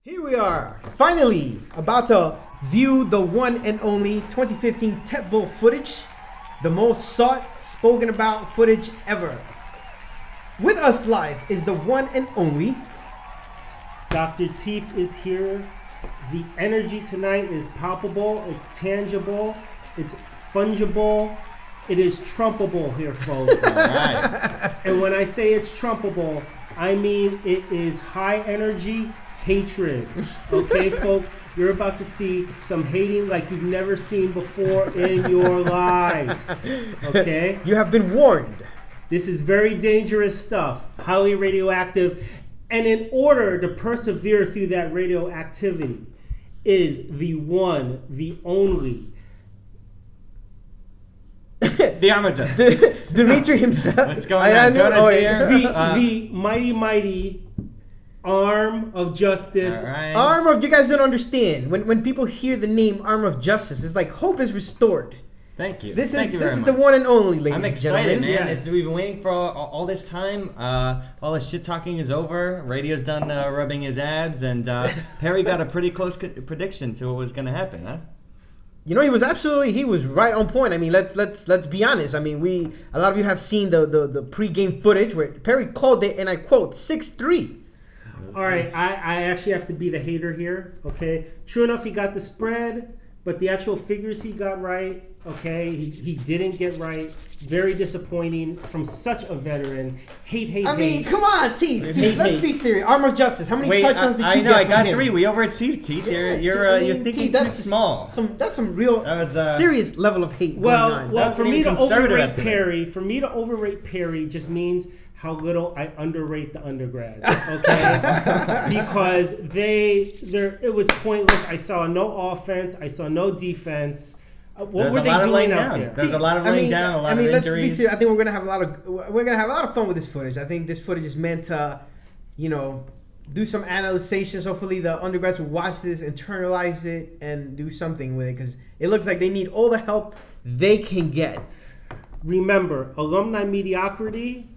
Here we are, finally about to view the one and only 2015 TepBowl footage, the most sought, spoken about footage ever. With us live is the one and only Dr. Teeth is here. The energy tonight is palpable, it's tangible, it's fungible, it is Trumpable here, folks. All right. And when I say it's Trumpable, I mean it is high energy hatred. Okay, folks? You're about to see some hating like you've never seen before in your lives. Okay? You have been warned. This is very dangerous stuff, highly radioactive. And in order to persevere through that radioactivity is the one, the only. The amateur. Dimitri himself. What's going on? Jonas here. The mighty arm of justice. All right. Arm of, you guys don't understand. When people hear the name Arm of Justice, it's like hope is restored. Thank you. This Thank you is very the much. one and only, ladies I'm and excited, gentlemen. man. Yes. We've been waiting for all this time. All the shit talking is over. Radio's done rubbing his abs, and Perry got a pretty close prediction to what was going to happen, huh? You know, he was right on point. I mean, let's be honest. I mean, a lot of you have seen the pre-game footage where Perry called it, and I quote, 6-3. All right, I actually have to be the hater here, okay? True enough, he got the spread, but the actual figures he got right, okay? He didn't get right. Very disappointing from such a veteran. Hate. I mean, come on, Teeth. Hate. Let's be serious. Arm of Justice. How many Wait, touchdowns did you I get know, I from got him? 3. We overachieved, Teeth. Yeah, You're Teeth, thinking too that's small. That's some real That was, serious level of hate going on. Well, That's for an me to even conservative overrate estimate. Perry just means how little I underrate the undergrads, okay? Because it was pointless. I saw no offense. I saw no defense. What There's were a they lot of doing laying out down. there? There's a lot of laying down, a lot of let's be injuries. serious. I think we're gonna have a lot of fun with this footage. I think this footage is meant to, do some analyzations. Hopefully, the undergrads will watch this, internalize it, and do something with it because it looks like they need all the help they can get. Remember, alumni mediocrity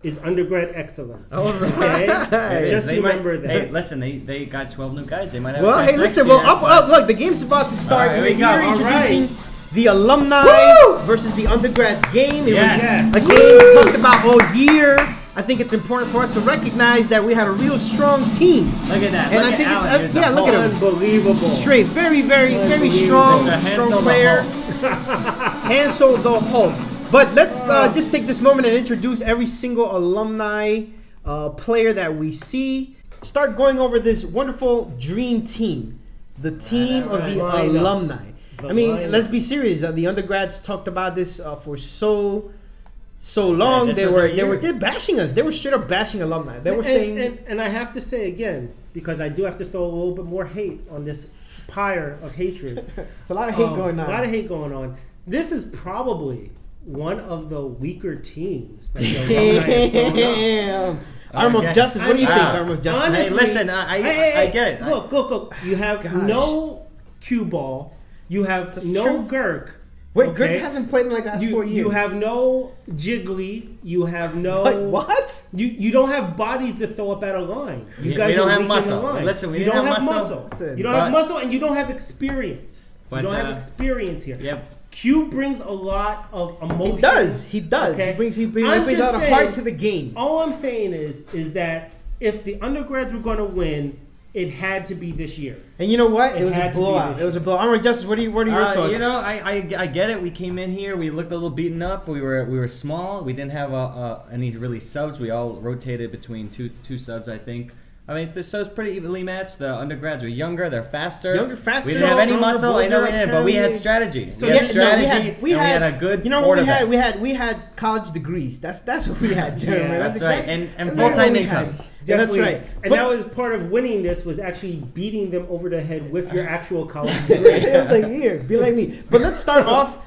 is undergrad excellence. All right. Okay? Just They remember might, that. Hey, listen, they got 12 new guys. They might have. Well, a chance hey, next listen. year, Well, up. but- Look, the game's about to start. All right, We're here we go. here All introducing right. the alumni Woo! versus the undergrads game. It Yes. was a game we talked about all year. I think it's important for us to recognize that we had a real strong team. Look at that. And look I think at Allen. Here's the yeah, look at hole. him. Unbelievable. Straight, very, very, very Unbelievable. strong, It's a strong Hansel the player. Hulk. Hansel the Hulk. But let's just take this moment and introduce every single alumni player that we see. Start going over this wonderful dream team, the team of the Lineup. alumni. The I mean, lineup. let's be serious. The undergrads talked about this for so long. this They was were their year. they're bashing us. They were straight up bashing alumni. They were saying. and I have to say again, because I do have to sow a little bit more hate on this pyre of hatred. It's a lot of hate going on. A lot of hate going on. This is probably one of the weaker teams that the alumni has thrown up. Damn. Arm of Okay. Justice. What do you think, Wow. Arm of Justice? Honestly, Hey, listen, I get it. Look. You have Gosh. no cue ball. You have That's no true. Gurk. Wait, okay? Gurk hasn't played in like the last 4 years. You have no Jiggly. You have no. What? You don't have bodies to throw up at a line. You We guys don't are have weak in the muscle. line. Listen, we you didn't don't have muscle. Listen, You don't have but- muscle, and you don't have experience. But, You don't have uh, experience here. Yep. Q brings a lot of emotion. He does. He does. Okay? He brings I'm a just lot of saying- heart to the game. All I'm saying is that if the undergrads were going to win, it had to be this year. And you know what? It It was a had to be blowout. this It was a blowout. Arm of Justice. What are your thoughts? You know, I get it. We came in here. We looked a little beaten up. We were small. We didn't have any really subs. We all rotated between two subs, I think. I mean, so it's pretty evenly matched. The undergrads are younger. They're faster. Faster, We didn't have any stronger, muscle. I know we bolder, didn't, but we had apparently. strategy. So we yeah, had no, strategy. we and had we had a good You know what quarterback. we had college degrees. That's what we had, gentlemen. Yeah, that's right. And that's full-time exactly what we had. incomes. Yeah, that's Definitely. right. And But- that was part of winning this was actually beating them over the head with your actual college It degree. was like, here, be like me. But let's start off.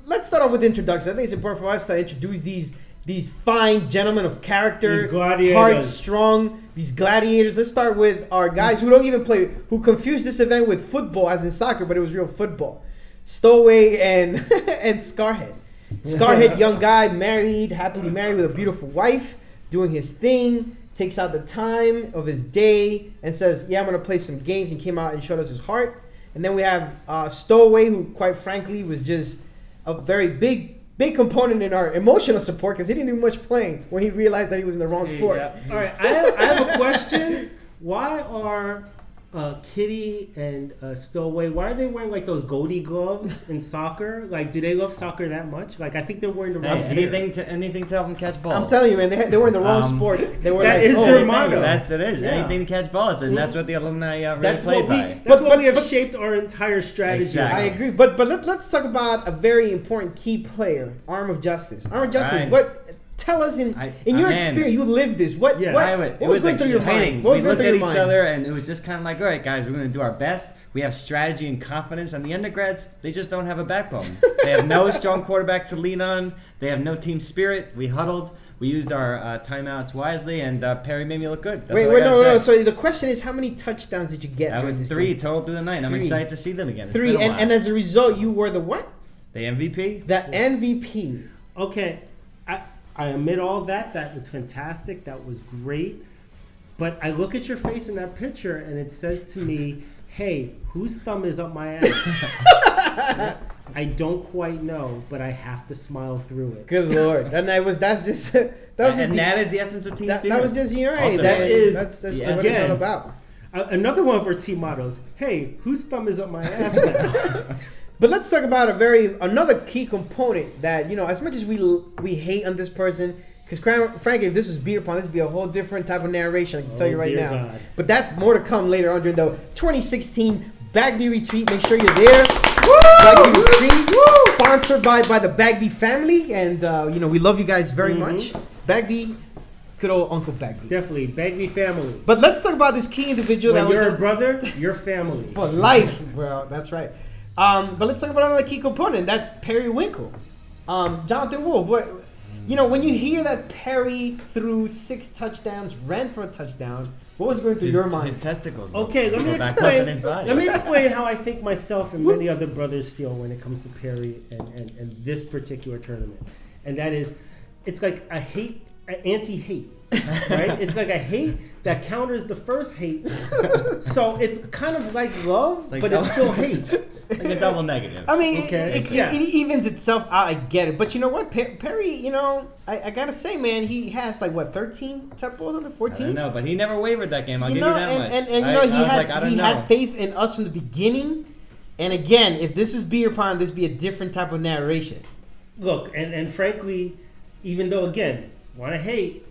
Let's start off with the introduction. I think it's important for us to introduce these fine gentlemen of character, These gladiators. hard, strong. These gladiators. Let's start with our guys who don't even play, who confused this event with football, as in soccer, but it was real football. Stowaway and and Scarhead. Scarhead, young guy, married, happily married with a beautiful wife, doing his thing. takes out the time of his day and says, "Yeah, I'm gonna play some games." He came out and showed us his heart. And then we have Stowaway, who, quite frankly, was just a very big component in our emotional support because he didn't do much playing when he realized that he was in the wrong sport. Yeah. All right, I have a question. Why are Kitty and Stowaway, why are they wearing like those goatee gloves in soccer? Like, do they love soccer that much? Like, I think they're wearing the wrong gear. Anything to help them catch balls. I'm telling you, man, they were in the wrong sport. They were that like, is oh, their motto. That's it is. Yeah. Anything to catch balls, and that's what the alumni really That's played what we- by. That's what But- we have but- shaped our entire strategy. Exactly. I agree, but let's talk about a very important key player, Arm of Justice. Arm of Justice. Right. What? Tell us in your man. experience, you lived this. What? Yeah. What was going through your mind? What was We going looked through at your each mind? other, and it was just kind of like, all right, guys, we're going to do our best. We have strategy and confidence, and the undergrads, they just don't have a backbone. They have no strong quarterback to lean on. They have no team spirit. We huddled. We used our timeouts wisely, and Perry made me look good. That's Wait, what I gotta no. say. So the question is, how many touchdowns did you get That during was this 3 game? total through the night. I'm 3. excited to see them again. It's 3, been a while. and as a result, you were the what? The MVP? The MVP. Okay, I admit all that. That was fantastic. That was great. But I look at your face in that picture, and it says to me, "Hey, whose thumb is up my ass?" I don't quite know, but I have to smile through it. Good lord, and that was just that is the essence of team spirit. that was just right. Ultimately. That is- that's yeah. what it's all Again. about. Another one of our team mottos. Hey, whose thumb is up my ass now? But let's talk about another key component that, as much as we hate on this person, because frankly, if this was beat upon, this would be a whole different type of narration, I can tell you right dear now. God. But that's more to come later on during the 2016 Bagby Retreat. Make sure you're there. Bagby Retreat, sponsored by the Bagby family, and we love you guys very much. Bagby, good old Uncle Bagby. Definitely, Bagby family. But let's talk about this key individual When that was you're a brother, you're family. for life, bro. That's right. But let's talk about another key component. That's Perry Winkle. Jonathan Wolf. When you hear that Perry threw 6 touchdowns, ran for a touchdown, what was going through your mind? His testicles. Okay, let me go back up in his explain. body. Let me explain how I think myself and many other brothers feel when it comes to Perry and this particular tournament, and that is, it's like a hate, an anti-hate, right? It's like a hate that counters the first hate, so it's kind of like love, Like but it's still hate. Like a double negative. I mean, Okay, it yeah. evens itself out. I get it. But you know what? Perry, I got to say, man, he has 13 TepBowls under 14? I don't know, but he never wavered that game. I'll give you know, that much. and I was he like, I don't know. had faith in us from the beginning. And again, if this was beer pong, this would be a different type of narration. Look, and frankly, even though again, want to hate,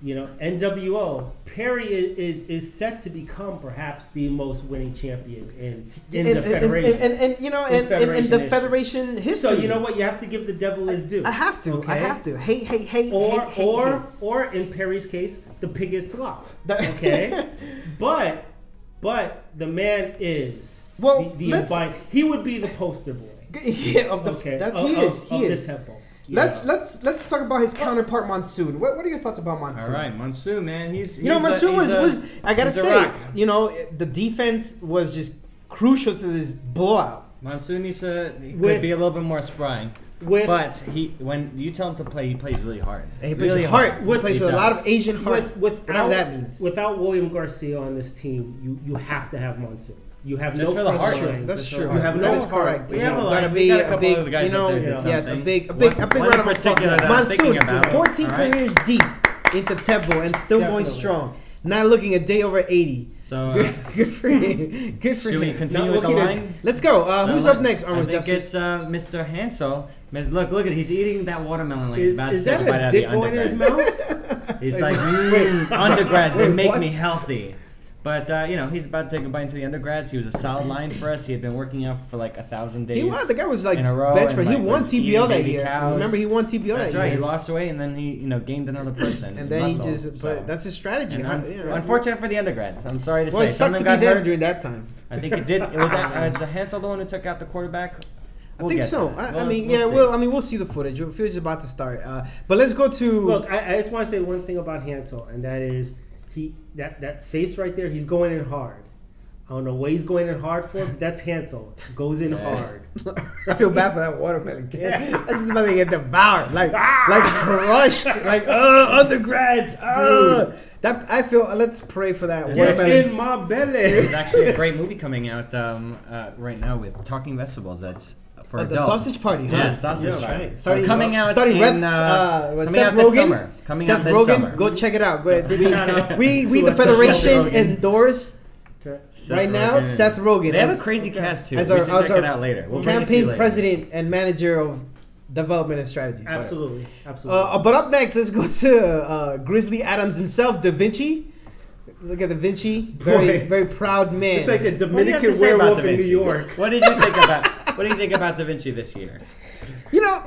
NWO, Perry is set to become perhaps the most winning champion in the federation. And the federation history. So you know what? You have to give the devil his due. I have to. Okay? I have to. Hate. Or in Perry's case, the pig is slop. Okay, but the man is he would be the poster boy. Yeah, of the Okay, that's of, he is. of He this is. temple. Let's talk about his counterpart Monsoon. What are your thoughts about Monsoon? All right, Monsoon, man, he's Monsoon was I gotta he's a say, rock. the defense was just crucial to this blowout. Monsoon he could With- be a little bit more spry. But when you tell him to play, he plays really hard. And he plays really with heart. He With- plays he with a lot does. of Asian heart. Whatever that means. Without William Garcia on this team, you have to have Monsoon. You have Just no for the heart. frustration. That's Just true. for You have no That is heart. correct. We have a Gotta lot. be We got a a couple big, other guys out there that did yes, a something. big One round in of applause. particular that I'm Monsoon, thinking about. 14 All right. careers deep into TepBowl and still going Definitely. strong. Not looking a day over 80. So Good for him. Good for should we him. continue Not with the looking at- line? Let's go. Who's up next, I Armor think Justice? it's Mr. Hansel. Look at he's eating that watermelon like he's about to Is take that a bite a out of the dick going in his undergrad. mouth? He's Wait, like, wait. undergrads, they Wait, make what? me healthy. But he's about to take a bite into the undergrads. He was a solid line for us. He had been working out for like 1,000 days. He was. The guy was like in a row bench, and, but he like, won was TPL eating that baby year. cows. Remember, he won TPL That's that right. year. He lost weight and then he gained another person. And then he muscle, just. But that's his strategy. And huh? unfortunate for the undergrads. I'm sorry to Well, it say. Some sucked of to them be got them hurt. during that time. I think it did. It was Hansel the one who took out the quarterback. I think so. See. We'll see the footage. The footage is about to start. But let's go to. Look, I just want to say one thing about Hansel, and that is that face right there. He's going in hard. I don't know what he's going in hard for, but that's Hansel. Goes in hard. I feel bad for that watermelon kid. That's just about to get devoured, like crushed, like undergrads. That I feel. Let's pray for that. There's What's actually- in my belly? There's actually a great movie coming out right now with talking vegetables. That's for The adults. Sausage Party, huh? Yeah, Sausage Yeah, Party. right. So coming out starting in, with coming Seth out this Rogen. summer. Coming Seth out this Rogen, summer. go check it out. Go ahead. Shout out We to the Seth Federation Rogen. endorse Okay. right now Seth Rogen. They have as- a crazy cast too. as We our, should as check our it out later. We'll bring it to you campaign later. president and manager of development and strategy. Absolutely. Absolutely. But up next, let's go to Grizzly Adams himself, Da Vinci. Look at Da Vinci, Boy. very proud man. It's like a What do you have Dominican to say about werewolf Da in New Vinci? York. What did you think about? What do you think about Da Vinci this year? You know,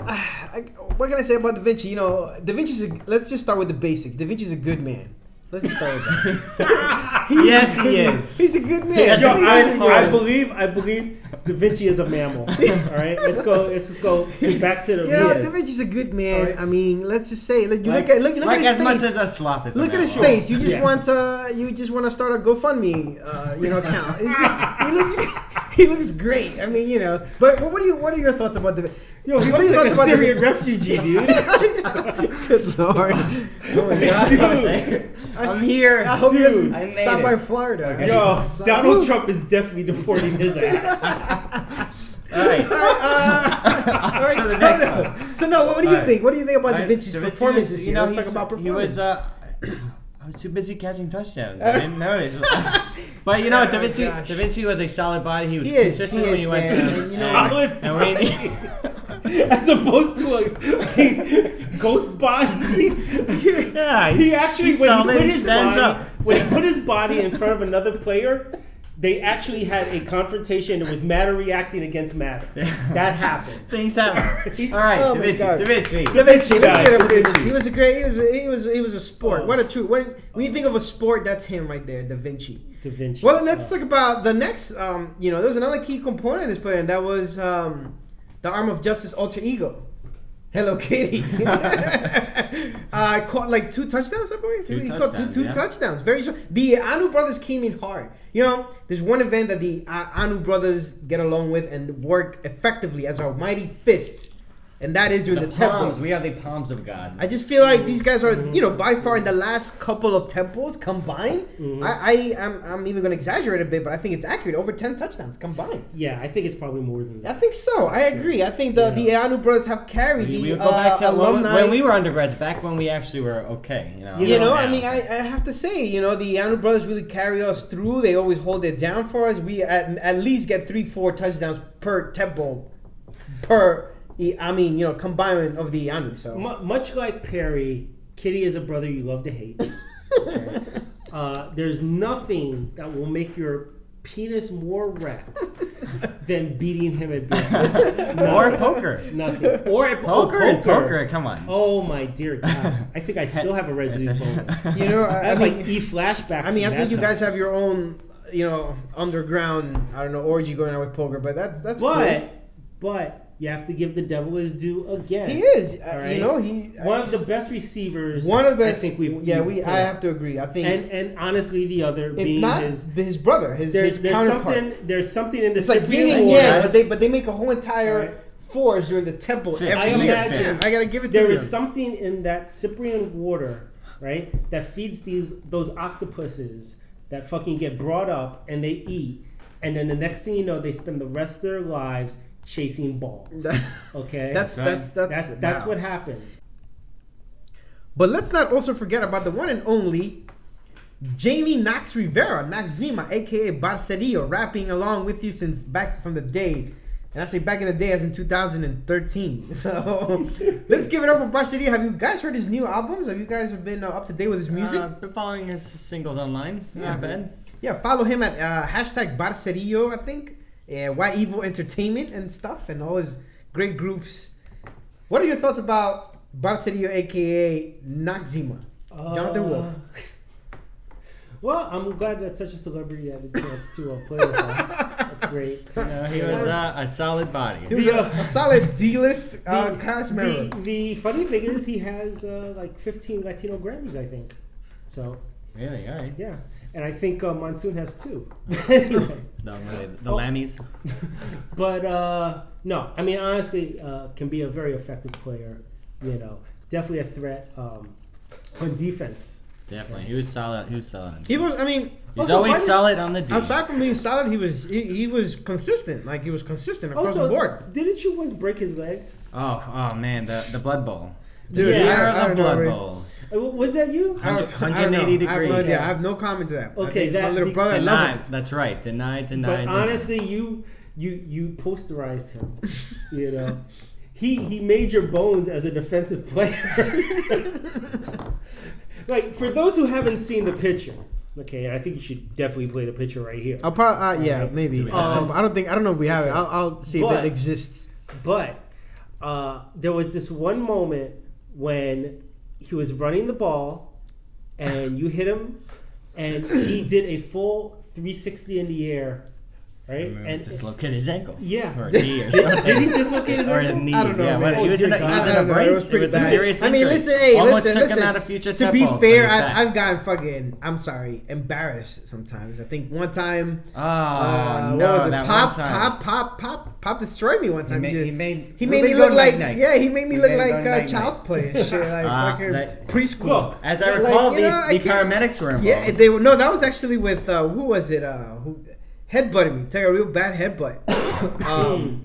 what can I say about Da Vinci? You know, Da Vinci's. Let's just start with the basics. Da Vinci's a good man. Let's just start with that. Yes, a he good- is. He's a good man. Yes, Yo, he is. I believe Da Vinci is a mammal. All right, let's just go back to the. You know, Yes. Da Vinci's a good man. Alright. I mean, let's just say, like, you Like, look at like his as face. much as a sloth is. Look a at his mammal. face. You just Yeah. want to start a GoFundMe, account. It's just he looks great. I mean, you know. But what are your thoughts about the? Yo, he what are looks your like thoughts a about Syrian refugee, dude. Good lord. Oh my god. Dude. I'm here. I hope he Dude. doesn't I made stop it. by Florida. Okay. Yo, So- Donald Trump is definitely deporting his ass. All right. All right. So the So, next no. one. So no, what do you Alright. think? What do you think about Da Alright, Vinci's Da Vinci performance was- this you year? know, Let's talk about performance. He was. I was too busy catching touchdowns. I didn't notice. But you know, Oh, Da Vinci. gosh. Da Vinci was a solid body. He was He is, consistent he when is, he went man. to. And, you know, Solid and we- as opposed to a ghost body. Yeah, He actually he's when he solid, put he his stands body up. when he put his body in front of another player, they actually had a confrontation. It was matter reacting against matter. That happened. Things happen. All right, Oh Da my Vinci. God. Da Vinci. Da Vinci, let's Guys, get up Da with Da Vinci. Vinci. He was a great. He was a sport. Oh. What a true. When you think of a sport, that's him right there, Da Vinci. Da Vinci. Well, let's talk about the next. There was another key component of this player, and that was the Arm of Justice alter ego. Hello Kitty. Caught like 2 touchdowns, I believe. Two He caught touchdowns, two yeah. touchdowns. Very sure. The Anu brothers came in hard. You know, there's one event that the Anu brothers get along with and work effectively as a mighty fist, and that is during The the temple. palms. We are the palms of God. I just feel like these guys are, by far in the last couple of temples combined. Mhm. I'm even going to exaggerate a bit, but I think it's accurate. Over 10 touchdowns combined. Yeah, I think it's probably more than I that. think so. I agree. I think the Anu brothers have carried we the would go back to alumni. when we were undergrads, back when we actually were okay. You know. I now. mean, I have to say, the Anu brothers really carry us through. They always hold it down for us. We at least get 3-4 touchdowns per TepBowl combined of the Anu. So Much like Perry, Kitty is a brother you love to hate. There's nothing that will make your penis more wrecked than beating him at billiards. Or poker. Nothing. Or at Poker is poker. Come on. Oh my dear God! I think I still have a residue bone. I I have mean, like flashbacks. I mean, I from think that you guys time. have your own, underground, orgy going on with poker, but that's cool. But you have to give the devil his due again. He is, All right? One of the best receivers. one of the best. I think we've I put. have to agree. I think, And honestly, the other if being not his brother, his counterpart. There's something in the It's like Cyprian yin and War. yang, but they make a whole entire Right. force during the temple Fifth. every I year. imagine I gotta give it to There them. is something in that Cyprian water, right, that feeds those octopuses that fucking get brought up and they eat, and then the next thing you know, they spend the rest of their lives chasing balls. Okay, That's that's wow. what happens. But let's not also forget about the one and only Jamie Knox Rivera, Noxzema, aka Barcerio, rapping along with you since back from the day. And I say back in the day as in 2013. So let's give it up for Barcerio. Have you guys heard his new albums? Have you guys been up to date with his music? Been following his singles online. Not bad. Yeah, follow him at hashtag Barcerio, I think. Why Evil Entertainment and stuff, and all his great groups. What are your thoughts about Barcerio, aka Noxzema? Jonathan Wolf. Well, I'm glad that such a celebrity had a chance to play with us. That's great. You know, he was a solid body. He was a solid D-list cast member. The funny thing is, he has like 15 Latino Grammys, I think. So Really? All right. yeah, and I think Monsoon has 2. Anyway. The Lammies. But no, I mean honestly, can be a very effective player. Definitely a threat on defense. Definitely, he was solid. He was solid. He was. I mean, He's also, always solid on the D. aside from being solid, he was consistent. Like he was consistent across Also, the board. didn't you once break his legs? Oh man, the Blood Bowl. Dude, Yeah, I the don't know, Blood man. Bowl. Was that you? I don't- 180 I don't know. I have no degrees. idea. I have no comment to that. I Okay, think my that little be- brother loved Denied. him. That's right. Denied. But honestly, you posterized him. You know, he made your bones as a defensive player. Like for those who haven't seen the picture, okay, I think you should definitely play the picture right here. I'll probably yeah, Alright. maybe. Do we have I don't know if we have it. okay. I'll see if But- it exists. But there was this one moment when he was running the ball, and you hit him, and he did a full 360 in the air, right? And dislocate his ankle. yeah. Or knee or something. Did he dislocate his Or his ankle? knee. I don't know, Yeah, man. he was in a, Oh, he was dear in a God. I don't know, brace. it was pretty It was a bad. serious I mean, injury. listen, hey, Almost listen, took listen. him out of future To be TepBowl, but fair, he's back. I've gotten fucking, I'm sorry, embarrassed sometimes. I think one time, Oh what no, was it? that Pop, one time. Pop destroyed me one time. He made He made me go look like, night-night. yeah, he made me He look made like go night-night. child's play and shit, like fucking that- preschool. Well, As I Like, recall, you know, I the can't- paramedics were involved. Yeah, they were. No, that was actually with who was it? Who headbutted me? Take a real bad headbutt.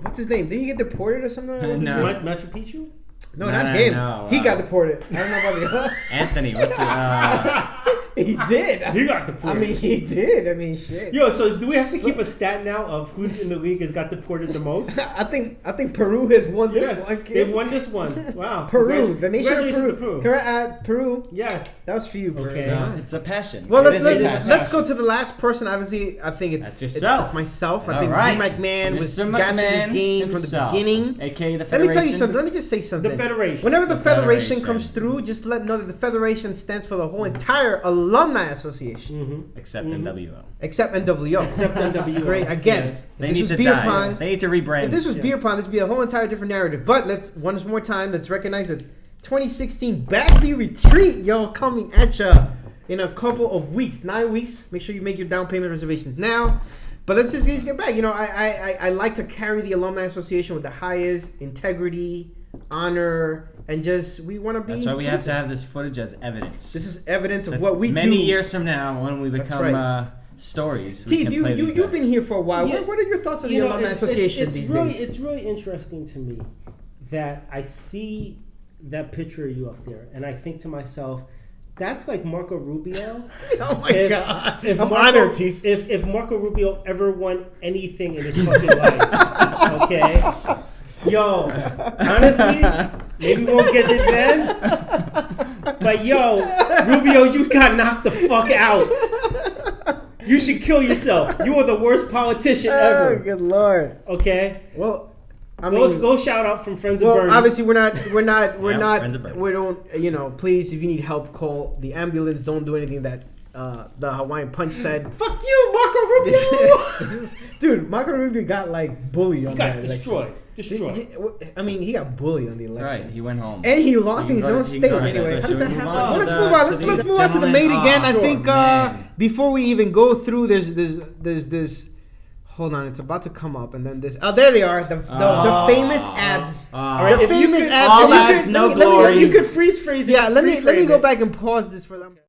What's his name? Didn't he get deported or something? What's his No. name? Machu Picchu? No, No, not no, him. no, He got deported. I don't know about the other. Anthony, what's it? He did. He got I deported. mean, he did. I mean, shit. Yo, so do we have to keep a stat now of who's in the league has got deported the most? I think Peru has won this Yes, one. Kid. they've won this one. Wow. Peru, the nation of Congratulations to Peru. Peru. Correct, Peru. Yes. That was for you, Peru. Okay. So, it's a passion. Well, It is a let's passion. go to the last person. Obviously, I think it's That's yourself. It's myself. I All think right. Z McMahon was Mr. gassing this McMahon game himself, from the beginning. aka the Let Federation. me tell you something. Let me just say something. The Federation. Whenever the The Federation Federation. comes through, just know that the Federation stands for the whole entire Alumni Association, Mm-hmm. Except NWO. except NWO. Except NWO. Great. Again, Yes. if They this need was to beer die. pong. They need to rebrand. If this was Yes. beer pong, this would be a whole entire different narrative. But let's once more time, let's recognize that 2016 Bagby Retreat, y'all, coming at ya in a couple of weeks, 9 weeks. Make sure you make your down payment reservations now. But let's just get back. You know, I like to carry the Alumni Association with the highest integrity, honor, and just we want to be. That's why we have to inclusive. have this footage as evidence. This is evidence So of what we many do. years from now, when we That's become right. stories, we T, can you play these you've back. been here for a while. Yeah. What are your thoughts on the You know, Alumni Association these really, days? It's really interesting to me that I see that picture of you up there, and I think to myself, that's like Marco Rubio. Oh my If- God! if I'm Marco- honored, T. If Marco Rubio ever won anything in his fucking life, okay? Yo, honestly, maybe we won't get it then. But yo, Rubio, you got knocked the fuck out. You should kill yourself. You are the worst politician Oh, ever. good lord. Okay? Well, I mean, Go shout out from Friends of well, Bernie. obviously we're not, Yeah, Friends of Bernie. we don't, you know, please, if you need help, call the ambulance. Don't do anything that the Hawaiian Punch said. Fuck you, Marco Rubio! Dude, Marco Rubio got like bullied on He that got election. destroyed. I mean, he got bullied on the That's election. right. He went home. And he lost in his own state. Anyway, how does that happen? So let's move on. Let's move on to the main again. I think before we even go through, there's this. Hold on, it's about to come up, and then this. Oh, there they are. The famous abs. Alright, The if you famous could- abs. all Let me- abs, let no me- let me- glory. You could freeze phrase it. Yeah, let me freeze go it. back and pause this for them.